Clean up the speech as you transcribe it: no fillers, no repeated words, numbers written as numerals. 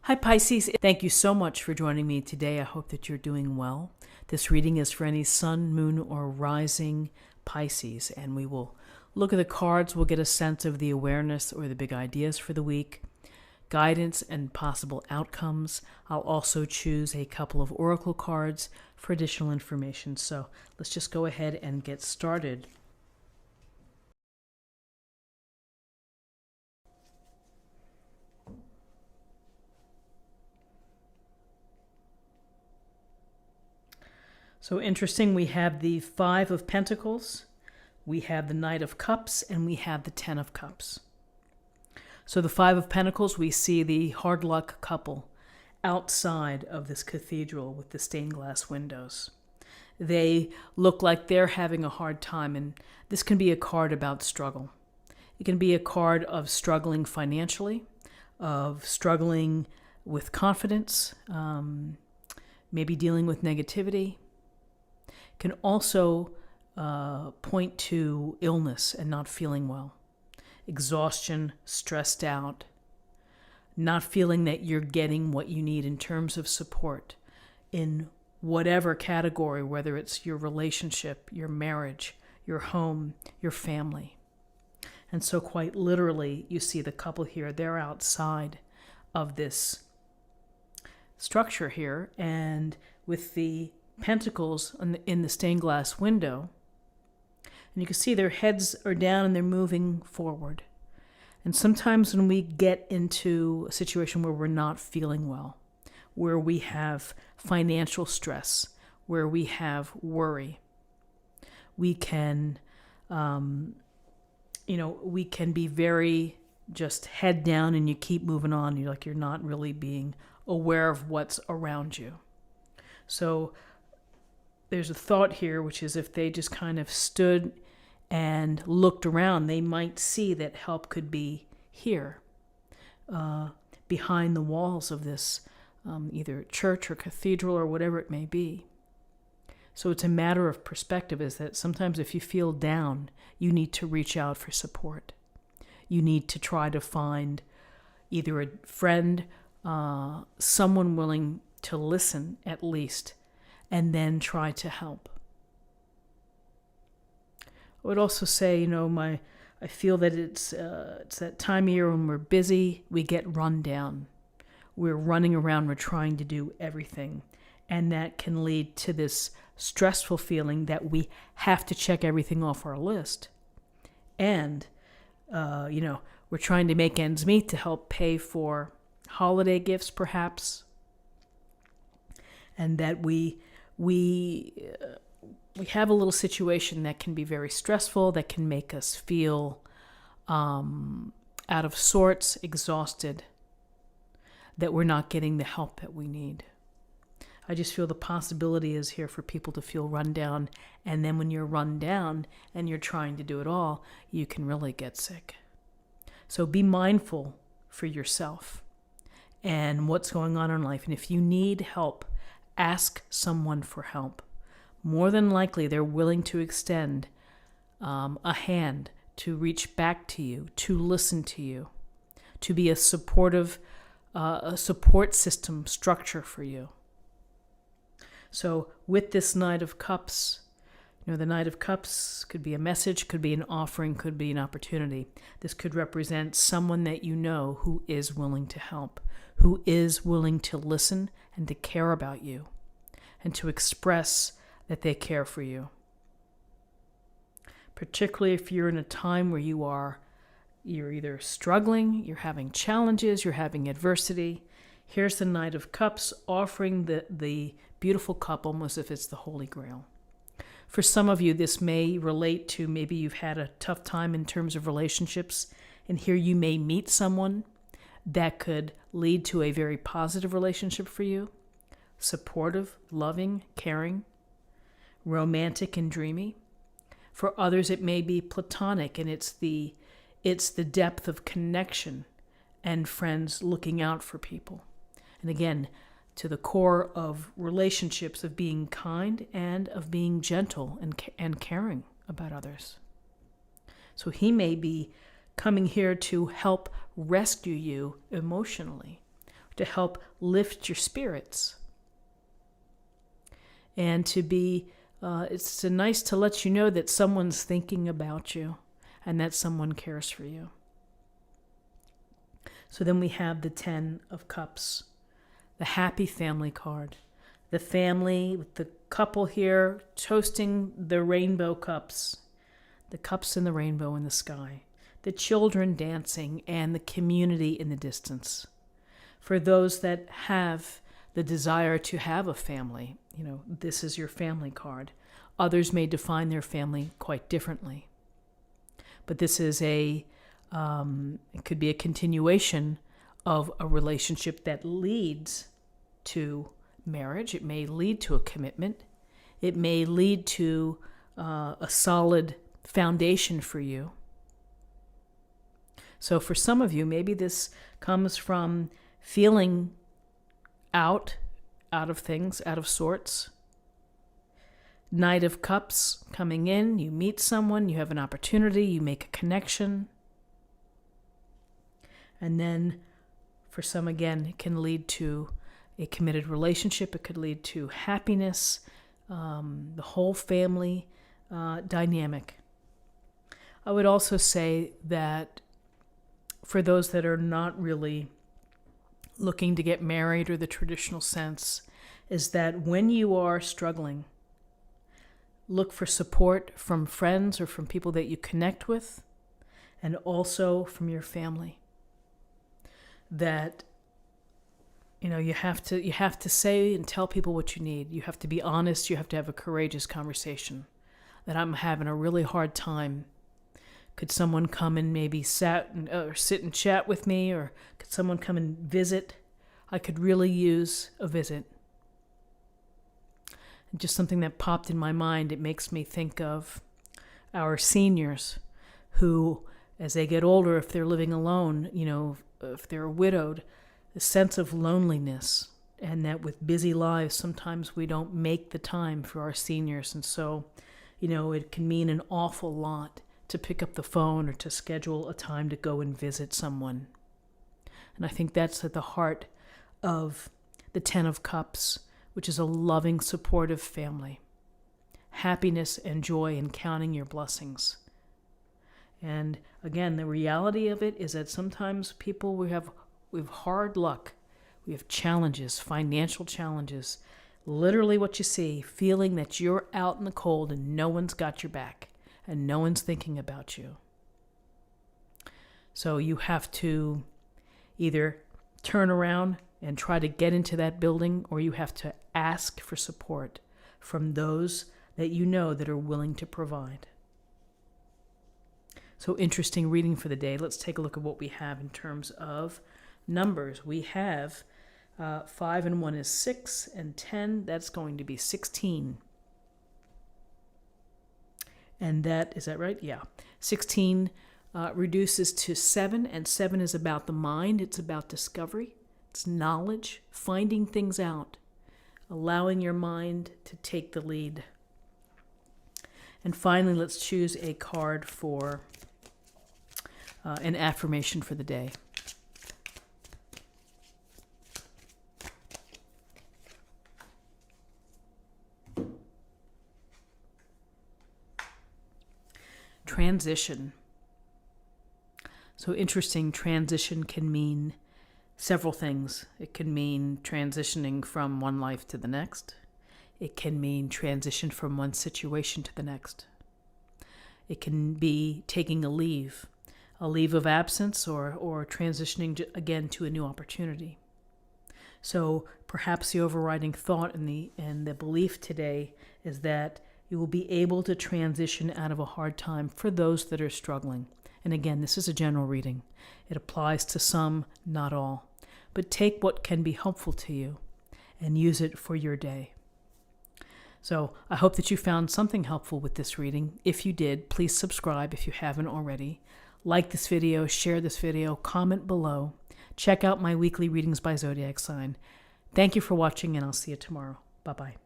Hi Pisces, thank you so much for joining me today. I hope that you're doing well. This reading is for any sun, moon, or rising Pisces, and we will look at the cards. We'll get a sense of the awareness or the big ideas for the week, guidance and possible outcomes. I'll also choose a couple of oracle cards for additional information. So let's just go ahead and get started. So interesting, we have the Five of Pentacles, we have the Knight of Cups, and we have the Ten of Cups. So the Five of Pentacles, we see the hard luck couple outside of this cathedral with the stained glass windows. They look like they're having a hard time, and this can be a card about struggle. It can be a card of struggling financially, of struggling with confidence, maybe dealing with negativity. Can also point to illness and not feeling well, exhaustion, stressed out, not feeling that you're getting what you need in terms of support in whatever category, whether it's your relationship, your marriage, your home, your family. And so quite literally, you see the couple here, they're outside of this structure here, and with the pentacles in the stained glass window, and you can see their heads are down and they're moving forward. And sometimes when we get into a situation where we're not feeling well, where we have financial stress, where we have worry, we can we can be very just head down, and you keep moving on. You're not really being aware of what's around you. So there's a thought here, which is if they just kind of stood and looked around, they might see that help could be here, behind the walls of this either church or cathedral or whatever it may be. So it's a matter of perspective, is that sometimes if you feel down, you need to reach out for support. You need to try to find either a friend, someone willing to listen at least, and then try to help. I would also say, I feel that it's that time of year when we're busy, we get run down. We're running around, we're trying to do everything. And that can lead to this stressful feeling that we have to check everything off our list. And, we're trying to make ends meet to help pay for holiday gifts, perhaps. And that we have a little situation that can be very stressful, that can make us feel out of sorts, exhausted, that we're not getting the help that we need. I just feel the possibility is here for people to feel run down, and then when you're run down and you're trying to do it all, you can really get sick. So be mindful for yourself and what's going on in life. And if you need help, ask someone for help. More than likely, they're willing to extend a hand to reach back to you, to listen to you, to be a supportive, a support system structure for you. So with this Knight of Cups, the Knight of Cups could be a message, could be an offering, could be an opportunity. This could represent someone that you know who is willing to help, who is willing to listen and to care about you, and to express that they care for you. Particularly if you're in a time where you're either struggling, you're having challenges, you're having adversity. Here's the Knight of Cups offering the beautiful cup almost as if it's the Holy Grail. For some of you, this may relate to maybe you've had a tough time in terms of relationships, and here you may meet someone that could lead to a very positive relationship for you, supportive, loving, caring, romantic, and dreamy. For others, it may be platonic, and it's the depth of connection and friends looking out for people. And again, to the core of relationships, of being kind and of being gentle and caring about others. So he may be coming here to help rescue you emotionally, to help lift your spirits. And to be, it's nice to let you know that someone's thinking about you and that someone cares for you. So then we have the 10 of Cups, the happy family card. The family with the couple here toasting the rainbow cups, the cups in the rainbow in the sky, the children dancing, and the community in the distance. For those that have the desire to have a family, this is your family card. Others may define their family quite differently. But this is it could be a continuation of a relationship that leads to marriage. It may lead to a commitment. It may lead to a solid foundation for you. So for some of you, maybe this comes from feeling out of things, out of sorts. Knight of Cups coming in, you meet someone, you have an opportunity, you make a connection. And then for some, again, it can lead to a committed relationship. It could lead to happiness, the whole family dynamic. I would also say that for those that are not really looking to get married or the traditional sense, is that when you are struggling, look for support from friends or from people that you connect with, and also from your family. That you have to say and tell people what you need. You have to be honest. You have to have a courageous conversation. That I'm having a really hard time. Could someone come and maybe sit and chat with me, or could someone come and visit? I could really use a visit. And just something that popped in my mind. It makes me think of our seniors, who, as they get older, if they're living alone, if they're widowed, the sense of loneliness, and that with busy lives, sometimes we don't make the time for our seniors. And so, it can mean an awful lot to pick up the phone or to schedule a time to go and visit someone. And I think that's at the heart of the 10 of Cups, which is a loving, supportive family. Happiness and joy in counting your blessings. And again, the reality of it is that sometimes people, we have hard luck. We have challenges, financial challenges. Literally what you see, feeling that you're out in the cold and no one's got your back and no one's thinking about you. So you have to either turn around and try to get into that building, or you have to ask for support from those that you know that are willing to provide. So interesting reading for the day. Let's take a look at what we have in terms of numbers. We have 5 and 1 is 6, and 10, that's going to be 16. And is that right? Yeah. 16 reduces to 7, and 7 is about the mind. It's about discovery. It's knowledge, finding things out, allowing your mind to take the lead. And finally, let's choose a card for an affirmation for the day. Transition. So interesting, transition can mean several things. It can mean transitioning from one life to the next. It can mean transition from one situation to the next. It can be taking a leave of absence, or transitioning again to a new opportunity. So perhaps the overriding thought and the belief today is that you will be able to transition out of a hard time for those that are struggling. And again, this is a general reading. It applies to some, not all. But take what can be helpful to you and use it for your day. So I hope that you found something helpful with this reading. If you did, please subscribe if you haven't already. Like this video, share this video, comment below. Check out my weekly readings by zodiac sign. Thank you for watching, and I'll see you tomorrow. Bye-bye.